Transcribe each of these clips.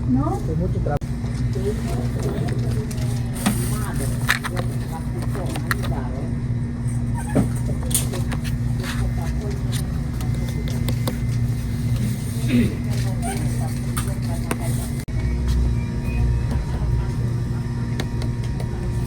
No?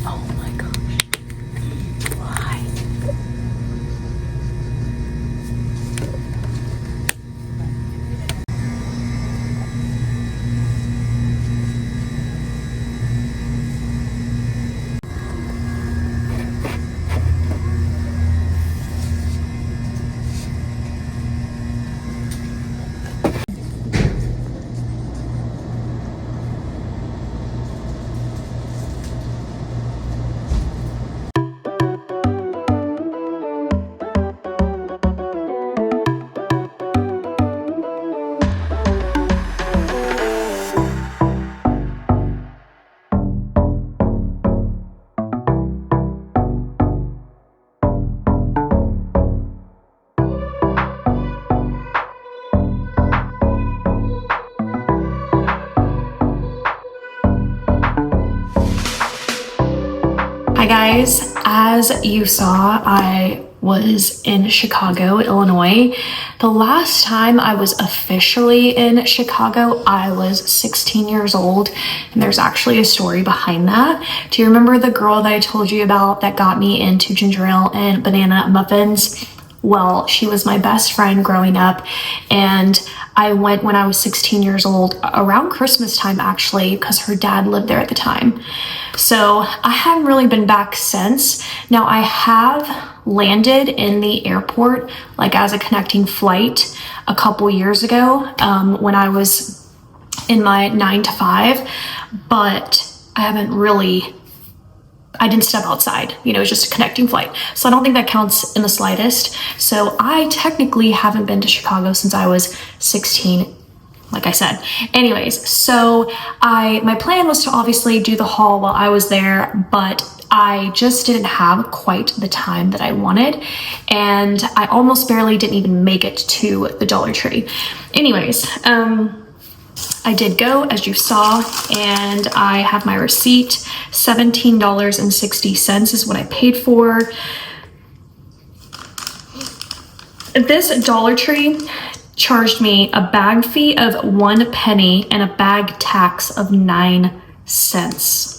Oh my gosh. Why? Hi guys, as you saw, I was in Chicago, Illinois. The last time I was officially in Chicago, I was 16 years old, and there's actually a story behind that. Do you remember the girl that I told you about that got me into ginger ale and banana muffins? Well, she was my best friend growing up, and I went when I was 16 years old, around Christmas time actually, because her dad lived there at the time. So I haven't really been back since. Now I have landed in the airport, like as a connecting flight a couple years ago, when I was in my 9 to 5, but I didn't step outside, you know, it's just a connecting flight. So I don't think that counts in the slightest. So I technically haven't been to Chicago since I was 16, like I said. Anyways, so my plan was to obviously do the haul while I was there, but I just didn't have quite the time that I wanted. And I almost barely didn't even make it to the Dollar Tree. Anyways, I did go, as you saw, and I have my receipt. $17.60 is what I paid for. This Dollar Tree charged me a bag fee of 1 penny and a bag tax of 9 cents.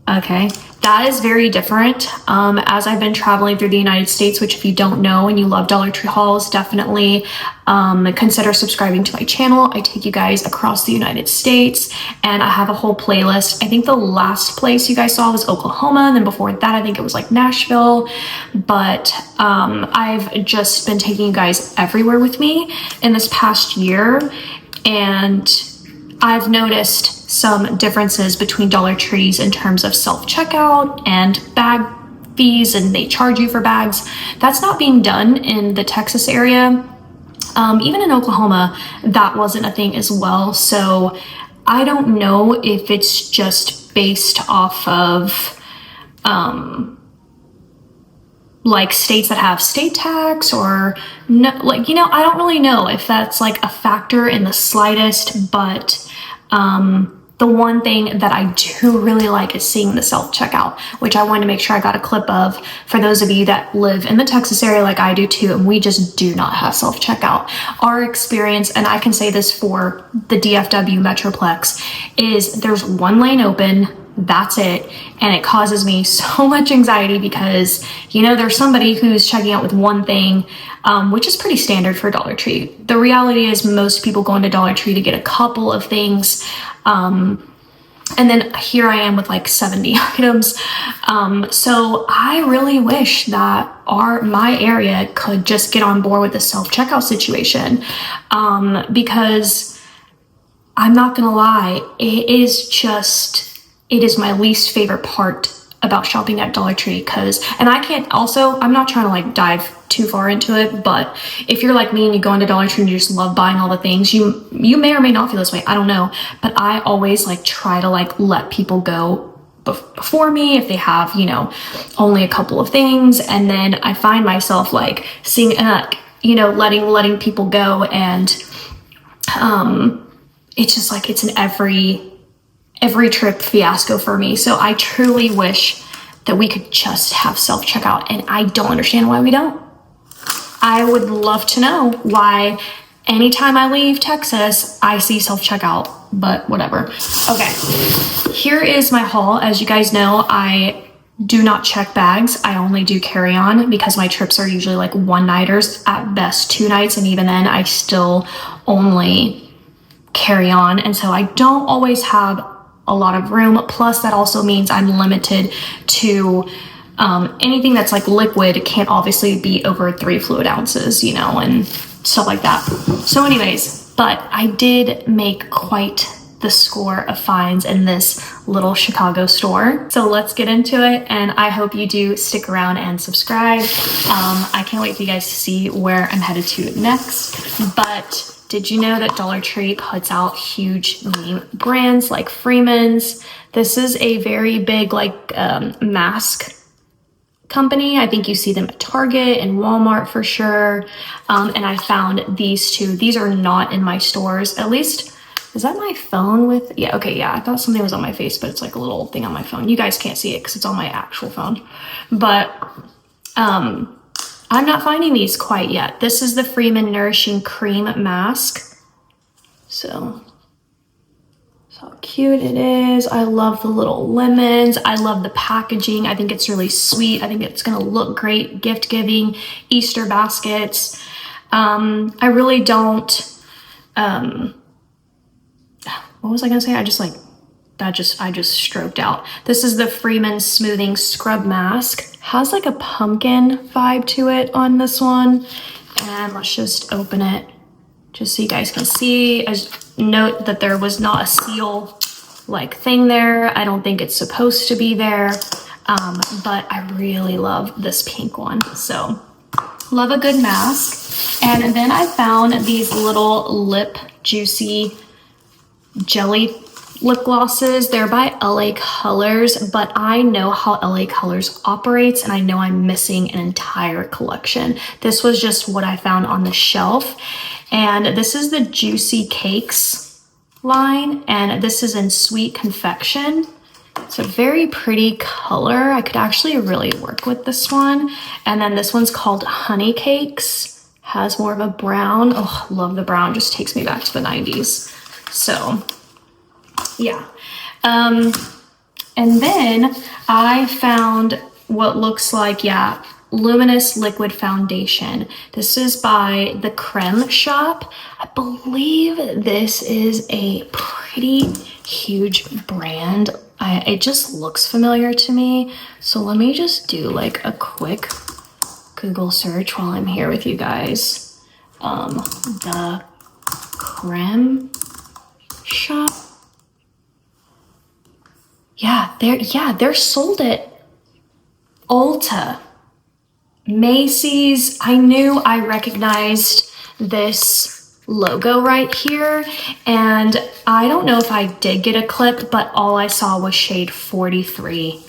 Okay, that is very different. As I've been traveling through the United States, which if you don't know and you love Dollar Tree hauls, definitely consider subscribing to my channel. I take you guys across the United States, and I have a whole playlist. I think the last place you guys saw was Oklahoma, and then before that I think it was like Nashville, but I've just been taking you guys everywhere with me in this past year, and I've noticed some differences between Dollar Trees in terms of self-checkout and bag fees, and they charge you for bags. That's not being done in the Texas area. Even in Oklahoma, that wasn't a thing as well. So I don't know if it's just based off of like states that have state tax, or no, like, you know, I don't really know if that's like a factor in the slightest, but the one thing that I do really like is seeing the self-checkout, which I wanted to make sure I got a clip of for those of you that live in the Texas area like I do too, and we just do not have self-checkout. Our experience, and I can say this for the DFW Metroplex, is there's one lane open, that's it, and it causes me so much anxiety because, you know, there's somebody who's checking out with one thing, which is pretty standard for Dollar Tree. The reality is most people go into Dollar Tree to get a couple of things, and then here I am with like 70 items. So I really wish that my area could just get on board with the self-checkout situation, because I'm not gonna lie, it is my least favorite part about shopping at Dollar Tree, and I'm not trying to like dive too far into it, but if you're like me and you go into Dollar Tree and you just love buying all the things, you may or may not feel this way, I don't know, but I always like try to like let people go before me if they have, you know, only a couple of things, and then I find myself like seeing, you know, letting people go, and it's just like it's an every trip fiasco for me. So I truly wish that we could just have self-checkout, and I don't understand why we don't. I would love to know why anytime I leave Texas, I see self-checkout, but whatever. Okay, here is my haul. As you guys know, I do not check bags. I only do carry-on because my trips are usually like one-nighters, at best 2 nights, and even then I still only carry on, and so I don't always have a lot of room. Plus that also means I'm limited to anything that's like liquid can't obviously be over 3 fluid ounces, you know, and stuff like that. So anyways, but I did make quite the score of finds in this little Chicago store. So let's get into it, and I hope you do stick around and subscribe. I can't wait for you guys to see where I'm headed to next. But did you know that Dollar Tree puts out huge name brands like Freeman's? This is a very big like mask company. I think you see them at Target and Walmart for sure. And I found these two. These are not in my stores. At least, is that my phone with? Yeah, okay, yeah. I thought something was on my face, but it's like a little thing on my phone. You guys can't see it because it's on my actual phone. But I'm not finding these quite yet. This is the Freeman Nourishing Cream Mask. So how cute it is. I love the little lemons. I love the packaging. I think it's really sweet. I think it's gonna look great. Gift giving, Easter baskets. I really don't, what was I gonna say? I just stroked out. This is the Freeman Smoothing Scrub Mask. Has like a pumpkin vibe to it on this one. And let's just open it just so you guys can see. Note that there was not a seal like thing there. I don't think it's supposed to be there. But I really love this pink one. So love a good mask. And then I found these little lip juicy jelly lip glosses. They're by LA Colors, but I know how LA Colors operates, and I know I'm missing an entire collection. This was just what I found on the shelf, and this is the Juicy Cakes line, and this is in Sweet Confection. It's a very pretty color. I could actually really work with this one. And then this one's called Honey Cakes. Has more of a brown. Oh, love the brown. Just takes me back to the 90s. So yeah. And then I found what looks like, yeah, Luminous Liquid Foundation. This is by the Creme Shop. I believe this is a pretty huge brand. It just looks familiar to me. So let me just do like a quick Google search while I'm here with you guys. The Creme Shop. Yeah, they're sold at Ulta, Macy's. I knew I recognized this logo right here, and I don't know if I did get a clip, but all I saw was shade 43.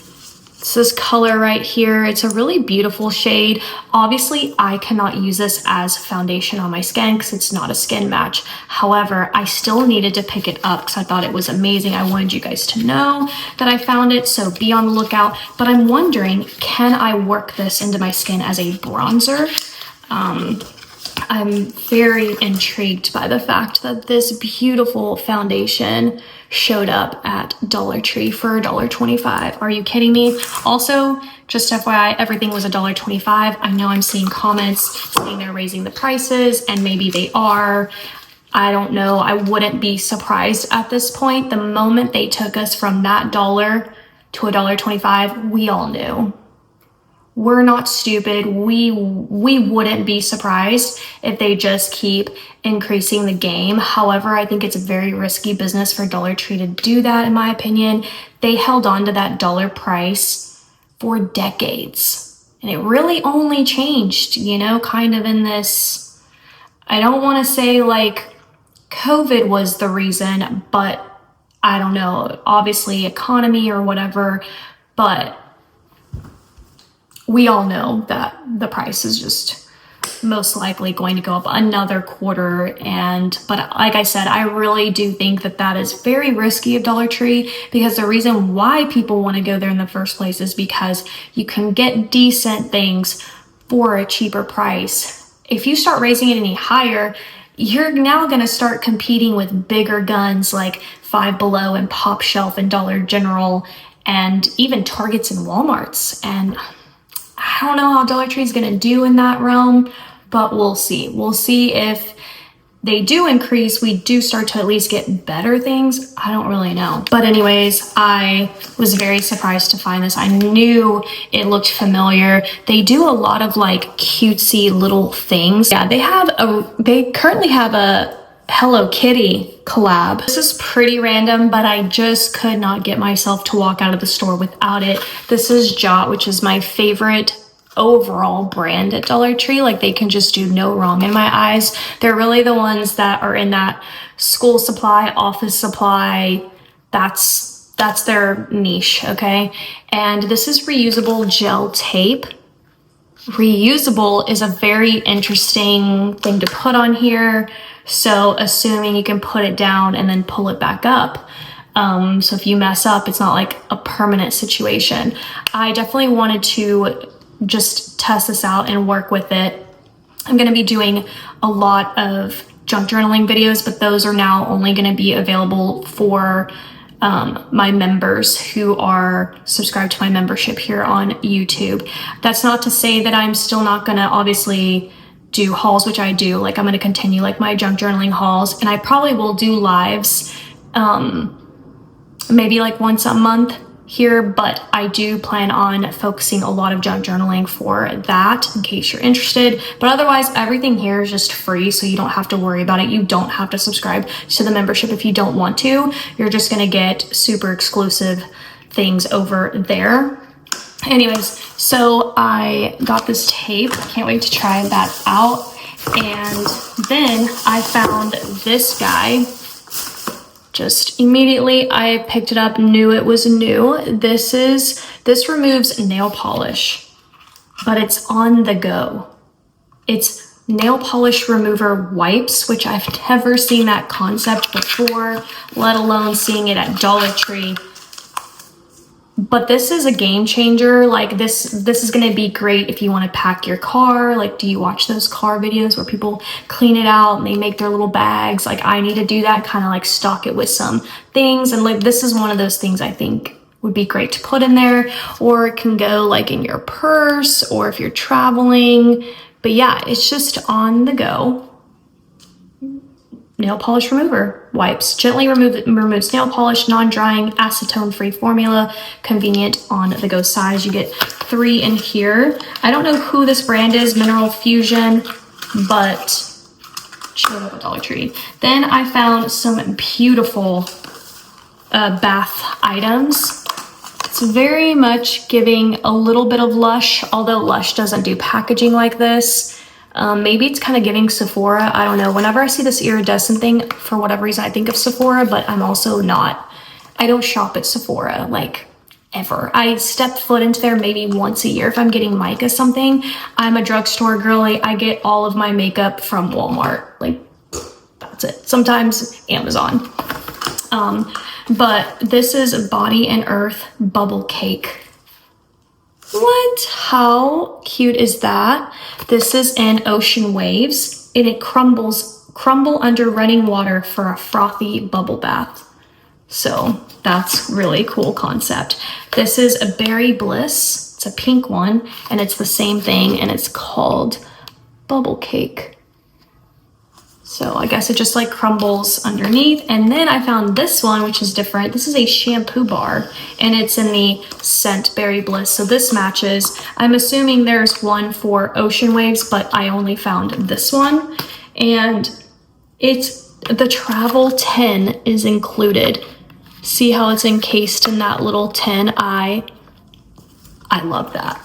It's this color right here. It's a really beautiful shade. Obviously, I cannot use this as foundation on my skin because it's not a skin match. However, I still needed to pick it up because I thought it was amazing. I wanted you guys to know that I found it, so be on the lookout. But I'm wondering, can I work this into my skin as a bronzer? I'm very intrigued by the fact that this beautiful foundation showed up at Dollar Tree for $1.25. Are you kidding me? Also, just FYI, everything was $1.25. I know I'm seeing comments saying they're raising the prices, and maybe they are. I don't know. I wouldn't be surprised at this point. The moment they took us from that dollar to $1.25, we all knew. We're not stupid. We wouldn't be surprised if they just keep increasing the game. However, I think it's a very risky business for Dollar Tree to do that, in my opinion. They held on to that dollar price for decades. And it really only changed, you know, kind of in this, I don't want to say like COVID was the reason, but I don't know, obviously economy or whatever, but we all know that the price is just most likely going to go up another quarter. But like I said, I really do think that that is very risky of Dollar Tree, because the reason why people want to go there in the first place is because you can get decent things for a cheaper price. If you start raising it any higher, you're now going to start competing with bigger guns like Five Below and Pop Shelf and Dollar General and even Targets and Walmarts. And I don't know how Dollar Tree is going to do in that realm, but we'll see. We'll see if they do increase, we do start to at least get better things. I don't really know. But anyways, I was very surprised to find this. I knew it looked familiar. They do a lot of like cutesy little things. Yeah, they currently have a Hello Kitty collab. This is pretty random, but I just could not get myself to walk out of the store without it. This is Jot, which is my favorite overall brand at Dollar Tree. Like, they can just do no wrong in my eyes. They're really the ones that are in that school supply, office supply. That's their niche, okay? And this is reusable gel tape. Reusable is a very interesting thing to put on here. So assuming you can put it down and then pull it back up. So if you mess up, it's not like a permanent situation. I definitely wanted to just test this out and work with it. I'm going to be doing a lot of junk journaling videos, but those are now only going to be available for my members who are subscribed to my membership here on YouTube. That's not to say that I'm still not going to obviously do hauls, which I do. Like, I'm going to continue like my junk journaling hauls, and I probably will do lives maybe like once a month here, but I do plan on focusing a lot of junk journaling for that in case you're interested. But otherwise, everything here is just free, so you don't have to worry about it. You don't have to subscribe to the membership if you don't want to. You're just gonna get super exclusive things over there. Anyways, so I got this tape. Can't wait to try that out. And then I found this guy. Just immediately I picked it up, knew it was new. This removes nail polish, but it's on the go. It's nail polish remover wipes, which I've never seen that concept before, let alone seeing it at Dollar Tree. But this is a game changer. Like, this is going to be great if you want to pack your car. Like, do you watch those car videos where people clean it out and they make their little bags? Like, I need to do that, kind of like stock it with some things. And like, this is one of those things I think would be great to put in there, or it can go like in your purse or if you're traveling. But yeah, it's just on the go. Nail polish remover wipes. Gently removes nail polish, non-drying, acetone-free formula, convenient on-the-go size. You get 3 in here. I don't know who this brand is, Mineral Fusion, but showed up at Dollar Tree. Then I found some beautiful bath items. It's very much giving a little bit of Lush, although Lush doesn't do packaging like this. Maybe it's kind of giving Sephora. I don't know. Whenever I see this iridescent thing, for whatever reason, I think of Sephora, but I'm also not. I don't shop at Sephora, like, ever. I step foot into there maybe once a year if I'm getting mica something. I'm a drugstore girly. I get all of my makeup from Walmart. Like, that's it. Sometimes Amazon. But this is Body and Earth Bubble Cake. What? How cute is that? This is in Ocean Waves, and it crumble under running water for a frothy bubble bath. So that's really cool concept. This is a Berry Bliss. It's a pink one, and it's the same thing, and it's called Bubble Cake. So I guess it just like crumbles underneath. And then I found this one, which is different. This is a shampoo bar, and it's in the scent Berry Bliss. So this matches. I'm assuming there's one for Ocean Waves, but I only found this one. And it's the travel tin is included. See how it's encased in that little tin? I love that.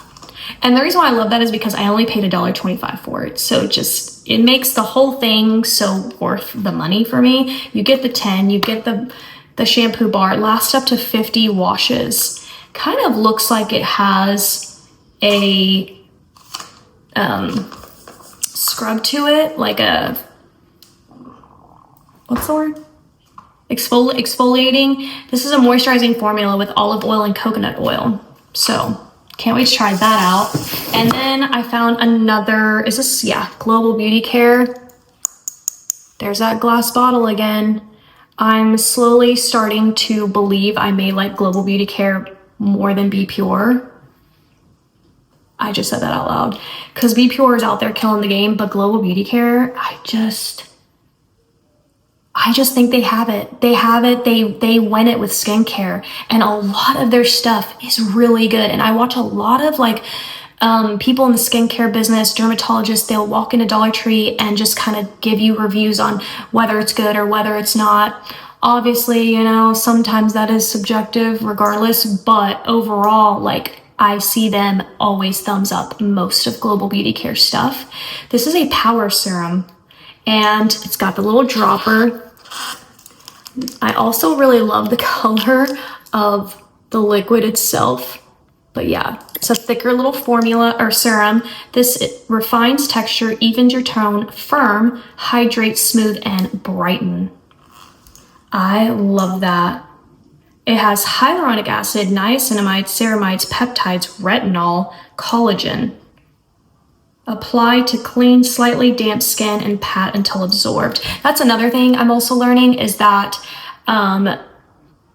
And the reason why I love that is because I only paid $1.25 for it. So it makes the whole thing so worth the money for me. You get the 10, you get the shampoo bar. It lasts up to 50 washes. Kind of looks like it has a scrub to it, like a, what's the word? Exfoliating. This is a moisturizing formula with olive oil and coconut oil. So can't wait to try that out. And then I found another, is this, yeah, Global Beauty Care. There's that glass bottle again. I'm slowly starting to believe I may like Global Beauty Care more than Be Pure. I just said that out loud. Because Be Pure is out there killing the game, but Global Beauty Care, I just think they have it. They have it. They win it with skincare, and a lot of their stuff is really good. And I watch a lot of like people in the skincare business, dermatologists, they'll walk into Dollar Tree and just kind of give you reviews on whether it's good or whether it's not. Obviously, you know, sometimes that is subjective regardless, but overall, like, I see them always thumbs up most of Global Beauty Care stuff. This is a power serum, and it's got the little dropper. I also really love the color of the liquid itself. But yeah, it's a thicker little formula or serum. This refines texture, evens your tone, firm, hydrates, smooth, and brighten. I love that. It has hyaluronic acid, niacinamide, ceramides, peptides, retinol, collagen. Apply to clean, slightly damp skin and pat until absorbed. That's another thing I'm also learning is that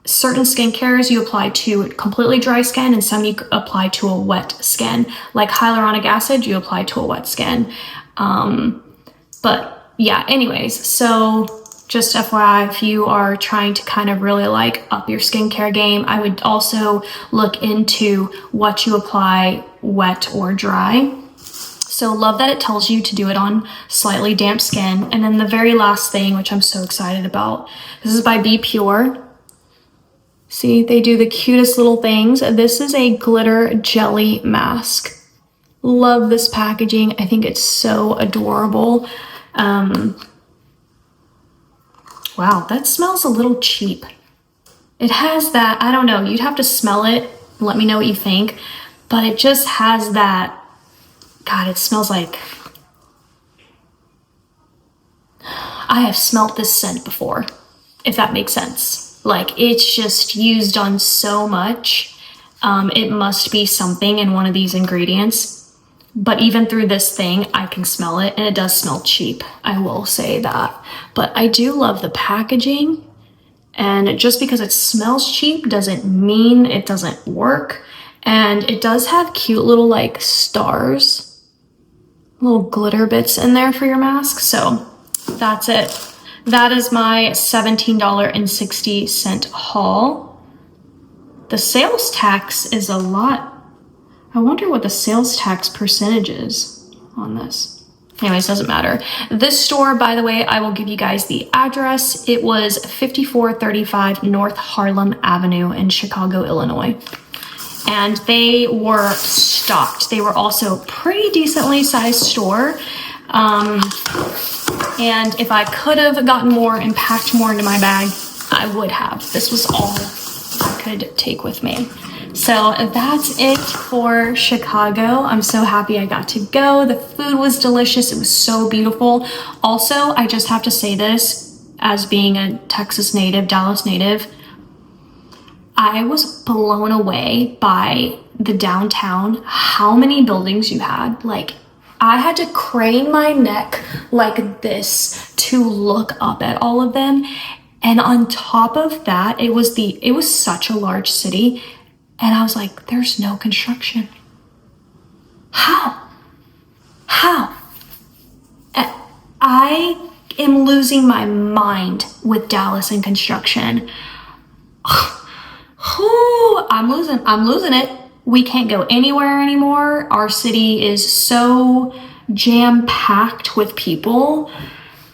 certain skincares you apply to completely dry skin and some you apply to a wet skin. Like hyaluronic acid, you apply to a wet skin. But yeah, anyways, so just FYI, if you are trying to kind of really like up your skincare game, I would also look into what you apply wet or dry. So love that it tells you to do it on slightly damp skin. And then the very last thing, which I'm so excited about, this is by Be Pure. See, they do the cutest little things. This is a glitter jelly mask. Love this packaging. I think it's so adorable. Wow, that smells a little cheap. It has that, I don't know, you'd have to smell it. Let me know what you think. But it just has that, God, it smells like, I have smelt this scent before, if that makes sense. Like, it's just used on so much. It must be something in one of these ingredients. But even through this thing, I can smell it, and it does smell cheap. I will say that. But I do love the packaging. And just because it smells cheap doesn't mean it doesn't work. And it does have cute little like stars, little glitter bits in there for your mask. So that's it. That is my $17.60 haul. The sales tax is a lot. I wonder what the sales tax percentage is on this. Anyways, doesn't matter. This store, by the way, I will give you guys the address. It was 5435 North Harlem Avenue in Chicago, Illinois. And they were stocked. They were also pretty decently sized store. And if I could have gotten more and packed more into my bag, I would have. This was all I could take with me. So that's it for Chicago. I'm so happy I got to go. The food was delicious. It was so beautiful. Also, I just have to say this as being a Texas native, Dallas native, I was blown away by the downtown, how many buildings you had. Like, I had to crane my neck like this to look up at all of them. And on top of that, it was such a large city. And I was like, there's no construction. How? I am losing my mind with Dallas and construction. I'm losing it. We can't go anywhere anymore. Our city is so jam-packed with people.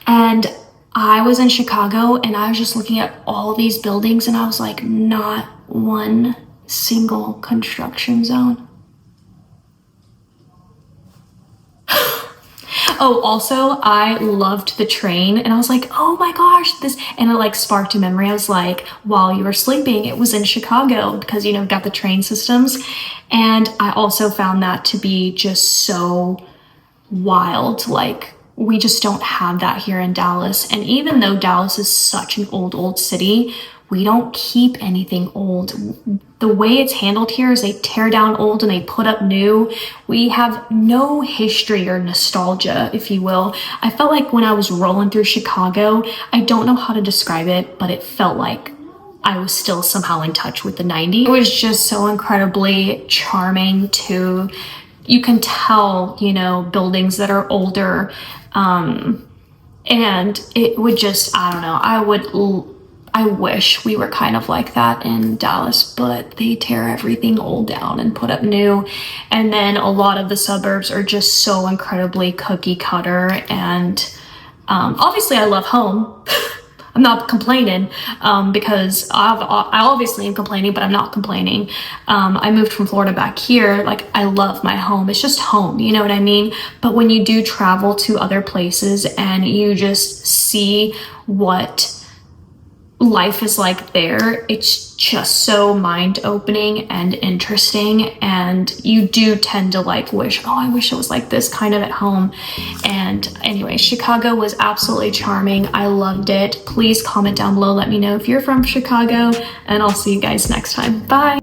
And I was in Chicago and I was just looking at all these buildings and I was like, not one single construction zone. Oh, also, I loved the train and I was like, oh my gosh, and it like sparked a memory. I was like, while you were sleeping, it was in Chicago because, you know, got the train systems. And I also found that to be just so wild. Like, we just don't have that here in Dallas. And even though Dallas is such an old city, we don't keep anything old. The way it's handled here is they tear down old and they put up new. We have no history or nostalgia, if you will. I felt like when I was rolling through Chicago, I don't know how to describe it, but it felt like I was still somehow in touch with the 90s. It was just so incredibly charming too. You can tell, you know, buildings that are older, and it would just, I don't know, I wish we were kind of like that in Dallas, but they tear everything old down and put up new. And then a lot of the suburbs are just so incredibly cookie cutter. And obviously I love home. I'm not complaining, because I obviously am complaining, but I'm not complaining. I moved from Florida back here. Like, I love my home. It's just home, you know what I mean? But when you do travel to other places and you just see what life is like there, it's just so mind-opening and interesting, and you do tend to like wish, oh, I wish it was like this kind of at home. And anyway, Chicago was absolutely charming. I loved it. Please comment down below, let me know if you're from Chicago, and I'll see you guys next time. Bye.